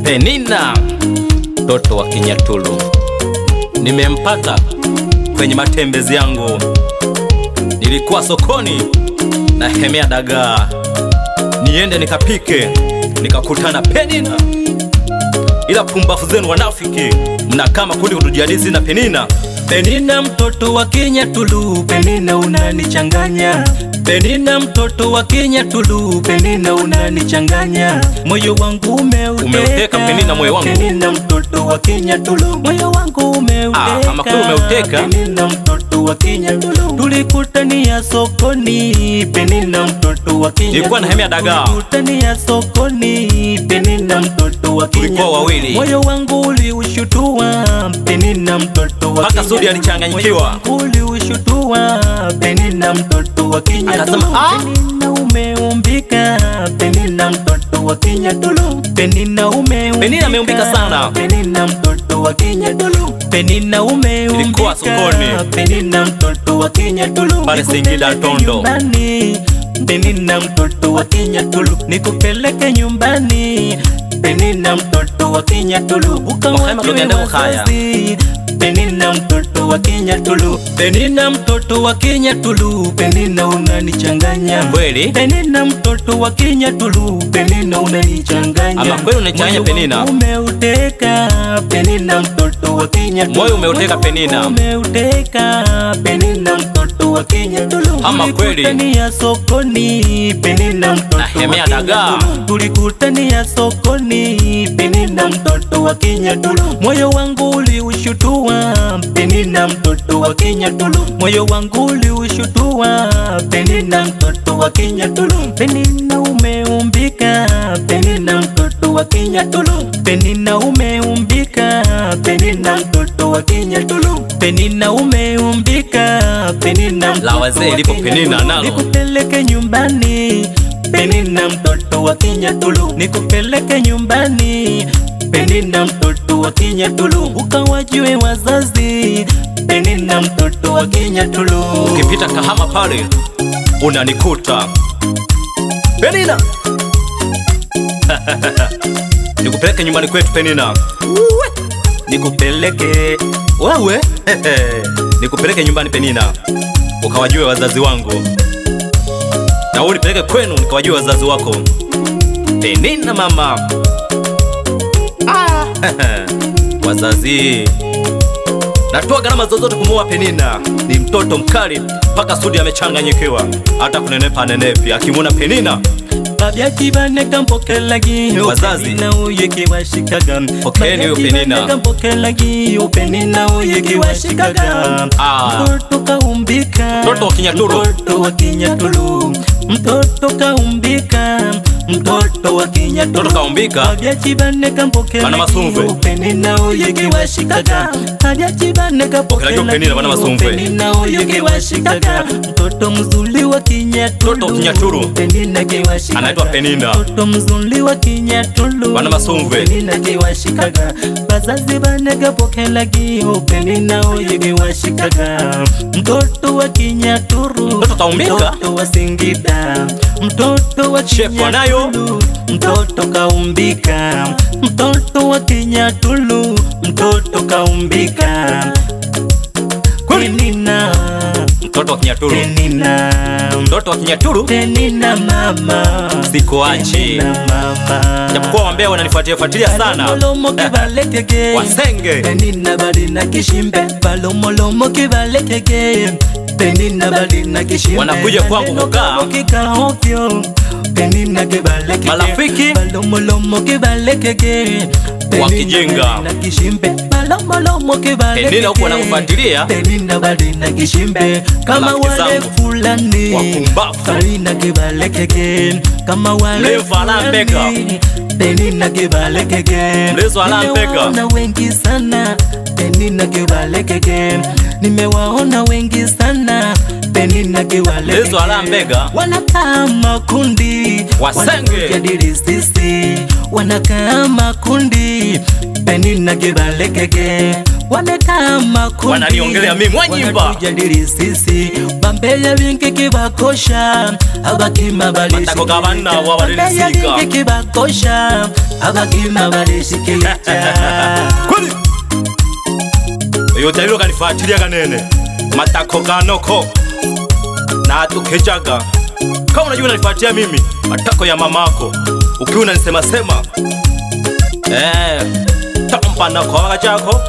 Penina, mtoto wa Kinyaturu, nimempata kwenye matembezi yangu. Nilikuwa sokoni na hemea dagaa, niende nikapike, nikakutana Penina. Ila pumbafu zenu wanafiki, mnakama kundi kutujadisi na Penina. Penina mtoto wa Kinyaturu, Penina unanichanganya. Penina mtoto wa Kinyaturu, Penina unanichanganya. Moyo wangu umeuteka Penina, moyo wangu. Penina mtoto wa Kinyaturu, moyo wangu umeuteka. Ama kweli umeuteka. Penina mtoto wa Kinyaturu, tulikutania sokoni. Penina mtoto wa Kinyaturu, nilikuwa na hemea dagaa. tulikutania sokoni. Penina mtoto wa Kinyaturu, tulikuwa wawili. Moyo wangu uliushutua. Penina mtoto wa Kinyaturu, Sudi alichanganyikiwa. Uliushutua. Penina mtoto wa Kinyaturu, Penina umeumbika. Penina mtoto wa Kinyaturu, Penina umeumbika. Penina ameumbika sana. Penina mtoto wa Kinyaturu, Penina umeumbika. Nilikuwa sokoni. Penina mtoto wa Kinyaturu, pale Singida Tondo. Penina mtoto wa Kinyaturu, nikupeleke nyumbani. Penina mtoto wa Kinyaturu, ukawajue wazazi. Penina mtoto wa Kinyaturu, Penina mtoto wa Kinyaturu, Penina unanichanganya. Kweli? Penina mtoto wa Kinyaturu, Penina unanichanganya. Ama kweli unanichanganya Penina? Umeuteka Penina mtoto wa Kinyaturu, moyo umeuteka Penina. Umeuteka Penina mtoto wa Kinyaturu, ama kweli? Tulikutania sokoni. Penina mtoto na hemea dagaa, tulikutania sokoni. Penina mtoto wa Kinyaturu, moyo wangu uliushutua. Penina mtoto wa Kinyaturu, moyo wangu uliushutua. Penina mtoto wa Kinyaturu, Penina umeumbika. Penina mtoto wa Kinyaturu, Penina umeumbika. Penina mtoto wa Kinyaturu, Penina umeumbika. Penina la wazee lipo Penina nalo, nikupeleke nyumbani. Penina mtoto wa Kinyaturu, nikupeleke nyumbani. Penina mtoto wa Kinyaturu, ukawajue wazazi. Penina mtoto wa Kinyaturu, ukipita Kahama pale unanikuta Penina. Nikupeleke nyumbani kwetu Penina. nikupeleke wewe nikupeleke nyumbani Penina, ukawajue wazazi wangu. Na wewe nipeleke kwenu nikawajue wazazi wako Penina mama. Wazazi, natoa gharama zozote kumuoa Penina. Ni mtoto mkali mpaka Sudi amechanganyikiwa, hata kunenepa nenepi akimwona Penina. Babya kibaneka mpokelagi wazazi na uyeke washikaga. Pokeeni huyo Penina. Mpokelagi Penina uyeke washikaga. Mtoto kaumbika, mtoto wa Kinyaturu, mtoto wa Kinyaturu, mtoto kaumbika, mtoto wa Kinyaturu, mtoto kaumbika. Babya kibaneka mpokelagi bana masumve Penina uyeke washikaga. Babya kibaneka mpokelagi Penina bana masumve. Penina uyeke washikaga. Mtoto mzuri wa Kinyaturu, mtoto wa Kinyaturu, Penina kiwashikaga. anaitwa Penina. Mtoto mzuri wa Kinyaturu, bana masumve. Penina kiwashikaga. Bazazi banega pokelagi Penina uyeke washikaga. Mtoto wa Kinyaturu, mtoto kaumbika. Mtoto wa Singida, mtoto wa Kinyaturu, mtoto kaumbika. Mtoto wa Kinyaturu, mtoto kaumbika. Penina mtoto wa Kinyaturu, Penina mtoto wa Kinyaturu, Penina mama, sikuachi mama. Japokuwa wambea wananifuatilia sana Wasenge. Penina bali na kishimbe, balomolomo kibalekege. Penina bali na kishimbe, wanakuja kwangu kukaa kikaokyo. Penina kibalekege, marafiki balomolomo kibalekege. wakijenga na kishimbe, balomolomo kibalekege. Penina huko wanakufuatilia. Penina bali na kishimbe, kama wale fulani wakumbafu. Penina kibalekege, kama wale fulani. Penina kibalekege, Mlezo Alambeka. nimewaona wengi sana. Penina kibalekege, nimewaona wengi sana. Penina kibalekege, Mlezo Alambeka. wanakaa makundi, Wasenge. wanajadili sisi, wanakaa makundi. Penina kibalekege, wamekaa makundi, wananiongelea mimi Mwanyimba, wanatujadili sisi, bambele vingi kibakosha, abakima balishika, matako gabana wabarisika, vingi kibakosha, abakima balishika. kweli yote hilo kanifuatilia kanene matako ganoko na tukejaga. Kama unajua unanifuatia mimi matako ya mamako, ukiwa unanisema sema tamba na kwa chako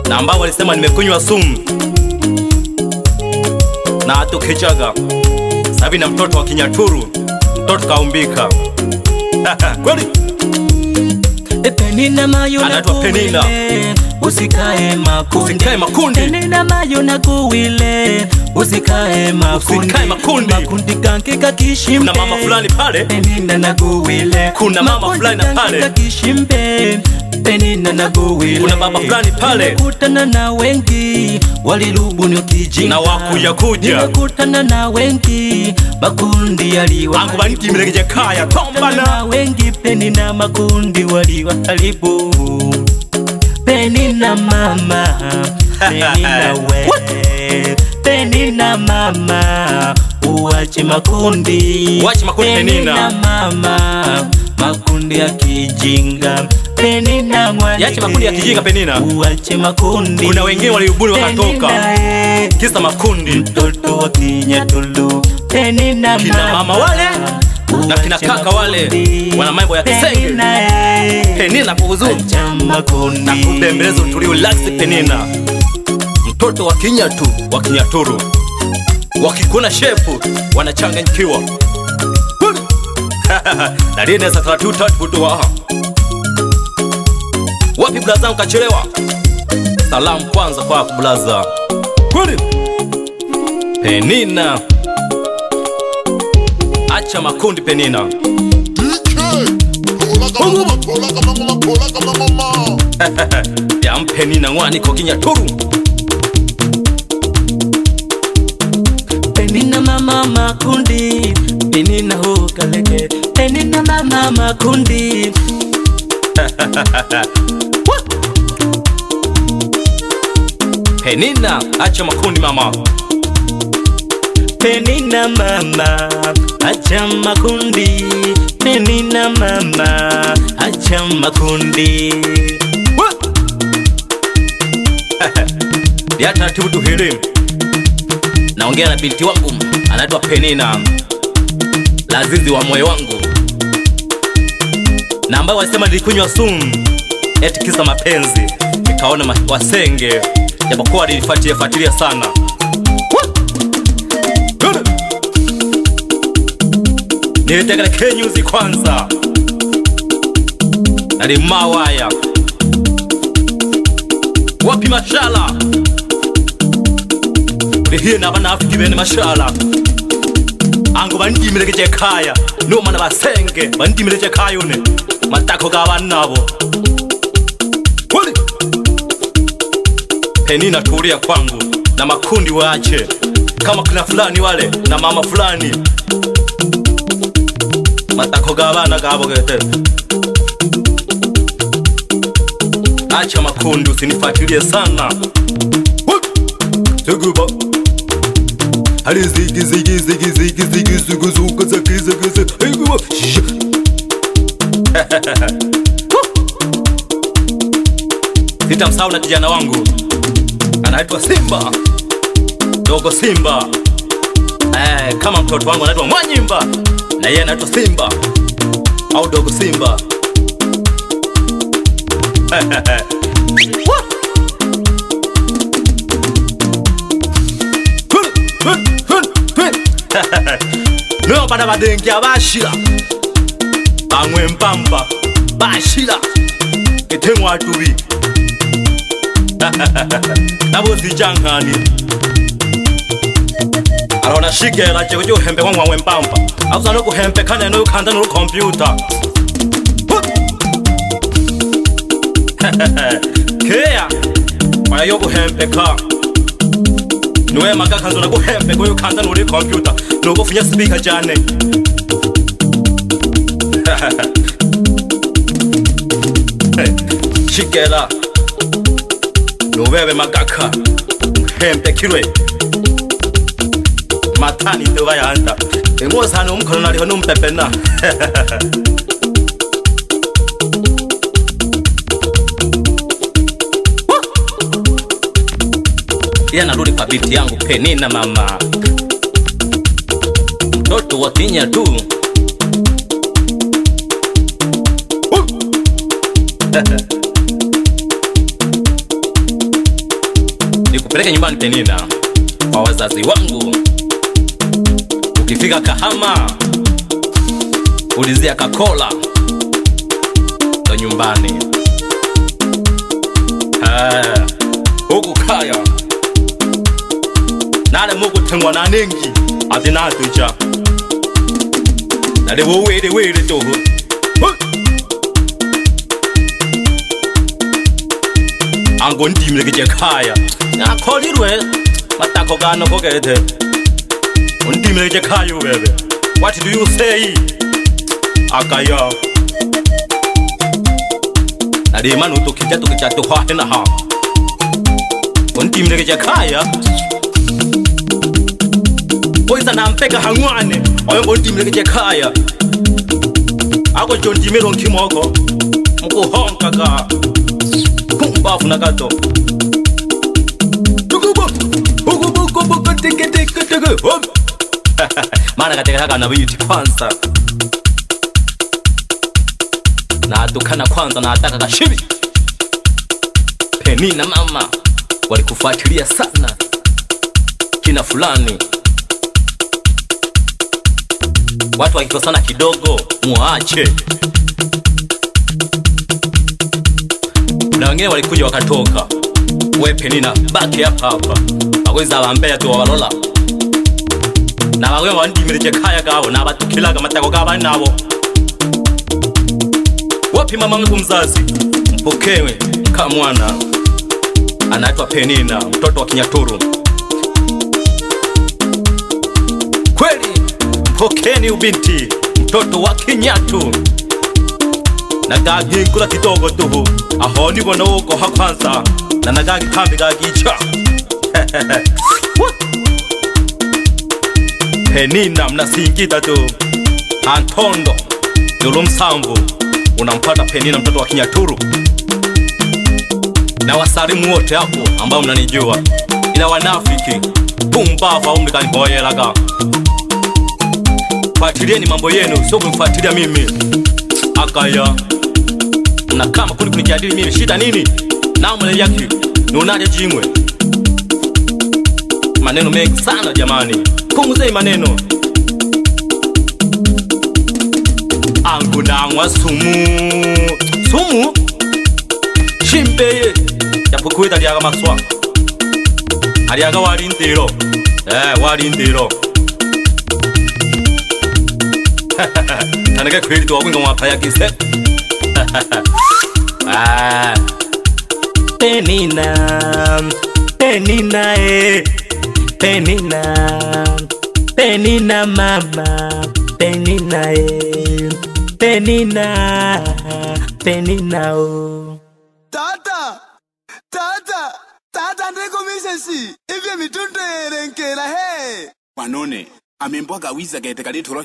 na ambao walisema nimekunywa sumu na tukejaga. Sabi na mtoto wa Kinyaturu, mtoto kaumbika. Kweli Penina mayo na Penina, usikae makundi, usikae makundi. Penina mayo na kuwile, usikae makundi, usikae makundi. Makundi kanke kakishimbe, kuna mama fulani pale. Penina na kuwile, kuna mama fulani pale. Kakishimbe, Penina na kuwile, kuna baba fulani pale. Nimekutana na wengi walirubuni ukijinga, na wakuja kuja. Nimekutana na wengi makundi yaliwa, angu baniki miregeje kaya tomba na wengi. Penina makundi waliwa haribu, Penina mama, Penina we, Penina mama, uwache makundi, uwache makundi. Penina mama, makundi ya kijinga, Penina mwana, yache makundi ya kijinga. Penina uwache makundi, kuna wengine walirubuni wakatoka kisa makundi. Mtoto wa Kinyaturu, Penina kina mama wale na kina kaka wale wana mambo ya kisenge. Penina kuhuzuni na kubembeleza utulio laksi. Penina mtoto wa Kinyaturu, wakikuna shepu wanachanganyikiwa. na dine za 33 buduwa. Wapi blaza mkachelewa? Salamu kwanza kwa blaza. Kweli Penina, acha makundi. Penina ya Penina ngwani kwa Kinyaturu. Penina mama makundi, Penina hukaleke, Penina mama makundi. Penina acha makundi mama. Penina mama acha makundi, Penina mama acha makundi. Ya taratibu tuhiri. Naongea na binti wangu anaitwa Penina, lazizi wa moyo wangu, na ambao walisema nilikunywa sumu eti kisa mapenzi. Nikaona wasenge, japokuwa nilifuatilia sana. Nitegele kenyuzi kwanza nali mawaya. Wapi mashala lihiye nabana afiki bene mashala, angu bandimiregeje kaya no mana basenge bandimiregeje kaya une matako gabana nabo. Kweli Penina tulia kwangu na makundi waache, kama kuna fulani wale na mama fulani matako gabana gabo gete. Acha makundi, usinifuatilie sana. Tuguba hali zigi zugu zugu zakiza. Sitamsahau na kijana wangu anaitwa Simba, dogo Simba. Kama mtoto wangu anaitwa Mwanyimba, na yeye anaitwa Simba au dogo Simba. No bana badengi abashira bangwe mpamba bashira etemwa tubi nabo zijankani arona shigera cyo cyo hembe kwa ngwe mpamba abuza no kuhembe kana no kanda no computer. Kea kwa yo kuhembe ka niwe magaka nzo nakuhembe kwa yo kanda no computer no kufunya speaker jane. Shikela Nubebe magaka Hempe kirwe Matani tuwa ya anta Emosa numkono nariho numpepena Ya narudi kwa binti yangu Penina mama Mtoto wa Kinyatu Nikupeleke nyumbani Penina kwa wazazi wangu. Ukifika Kahama ulizia Kakola ndo nyumbani. Huku kaya nale muku tengwa na nengi atina tuja nale wo wele toho Ango ndimle kije kaya na kolirwe matako gano kogete ndimle kije kaya bebe. What do you say akaya nale manu to kija to ha na ha ndimle kije kaya Oisa na mpeka hangwane oyo ndimle kije kaya ako jondimelo nkimoko mko honka ka Bafu na gato Mana katika haka na beauty kwanza Na atukana kwanza na ataka kashibi Penina mama walikufuatilia sana kina fulani Watu wakikosana kidogo muache Na wengine walikuja wakatoka We Penina baki hapa hapa Waweza wambea tu wawalola Na wawe wandimilije kaya gao Na watukilaga matako gaba nabo Wapi mama wangu mzazi Mpokewe kamwana Anaitwa Penina mtoto wa Kinyaturu Kweli mpokeni ubinti mtoto wa Kinyatu Nagagi kula kidogo tuhu Aho nibona uko hakwanza Na nagagi kambi gagicha Penina mnasingita tu Antondo Yulu msambu Unampata Penina mtoto wa Kinyaturu Na wasalimu wote hapo ambao mnanijua Ila wanafiki Pumbafa umlikani boye laga Fuatilieni mambo yenu Sio kumfuatilia mimi Akaya Na kama kuni kunijadili mimi shida nini Na mwele yaki Nunaje jimwe Maneno mengi sana jamani Punguzei maneno Angu nangwa sumu Sumu Shimpeye Yapukuweta liaga maswa Aliaga walindiro walindiro Tanaka kweli tuwa kwinga mwapaya kise Penina Penina Penina Penina mama Penina Penina Penina Tata ndiko misesi Hivyo mitunto erenkela he Wanone amembwaga wiza gete kalitoro